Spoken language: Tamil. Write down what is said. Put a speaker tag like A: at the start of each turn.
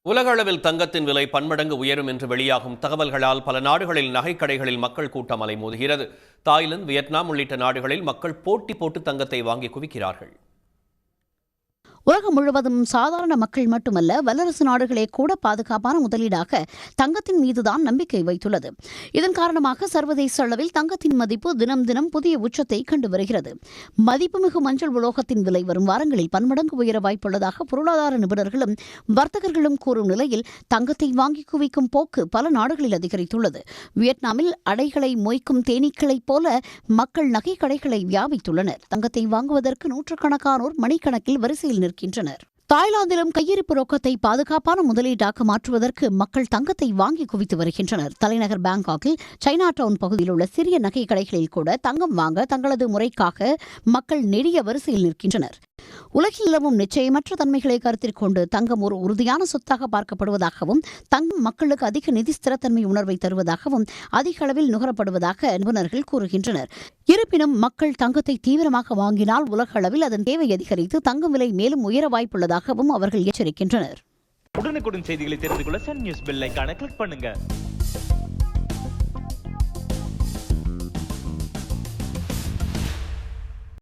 A: உலக அளவில் தங்கத்தின் விலை பன்மடங்கு உயரும் என்று வெளியாகும் தகவல்களால் பல நாடுகளில் நகைக்கடைகளில் மக்கள் கூட்டம் அலைமோதுகிறது. தாய்லாந்து, வியட்நாம் உள்ளிட்ட நாடுகளில் மக்கள் போட்டி போட்டு தங்கத்தை வாங்கி குவிக்கிறார்கள்.
B: உலகம் முழுவதும் சாதாரண மக்கள் மட்டுமல்ல, வல்லரசு நாடுகளே கூட பாதுகாப்பான முதலீடாக தங்கத்தின் மீதுதான் நம்பிக்கை வைத்துள்ளது. இதன் காரணமாக சர்வதேச அளவில் தங்கத்தின் மதிப்பு தினம் தினம் புதிய உச்சத்தை கண்டு வருகிறது. மதிப்புமிகு மஞ்சள் உலோகத்தின் விலை வரும் வாரங்களில் பன்மடங்கு உயர வாய்ப்புள்ளதாக பொருளாதார நிபுணர்களும் வர்த்தகர்களும் கூறும் நிலையில் தங்கத்தை வாங்கி குவிக்கும் போக்கு பல நாடுகளில் அதிகரித்துள்ளது. வியட்நாமில் அடைகளை மொய்க்கும் தேனீக்களைப் போல மக்கள் நகை கடைகளை வியாபித்துள்ளனர். தங்கத்தை வாங்குவதற்கு நூற்றுக்கணக்கானோர் மணிக்கணக்கில் வரிசையில் நிற்கின்றனர். தாய்லாந்திலும் கையிருப்பு ரொக்கத்தை பாதுகாப்பான முதலீட்டாக மாற்றுவதற்கு மக்கள் தங்கத்தை வாங்கி குவித்து வருகின்றனர். தலைநகர் பாங்காக்கில் சைனா டவுன் பகுதியில் உள்ள சிறிய நகை கடைகளில் கூட தங்கம் வாங்க தங்களது முறைக்காக மக்கள் நெடிய வரிசையில் நிற்கின்றனர். உலகில் நிலவும் நிச்சயமற்ற தன்மைகளை கருத்தில் கொண்டு தங்கம் ஒரு உறுதியான சொத்தாக பார்க்கப்படுவதாகவும், தங்கம் மக்களுக்கு அதிக நிதி ஸ்திரத்தன்மை உணர்வை தருவதாகவும் அதிக அளவில் நுகரப்படுவதாக நிபுணர்கள் கூறுகின்றனர். இருப்பினும் மக்கள் தங்கத்தை தீவிரமாக வாங்கினால் உலக அளவில் அதன் தேவை அதிகரித்து தங்கம் விலை மேலும் உயர வாய்ப்புள்ளதாகவும் அவர்கள் எச்சரிக்கின்றனர்.
C: உடனுக்குடன் செய்திகளை தெரிந்து கொள்ள சன் நியூஸ் பெல் ஐகானை கிளிக் பண்ணுங்க.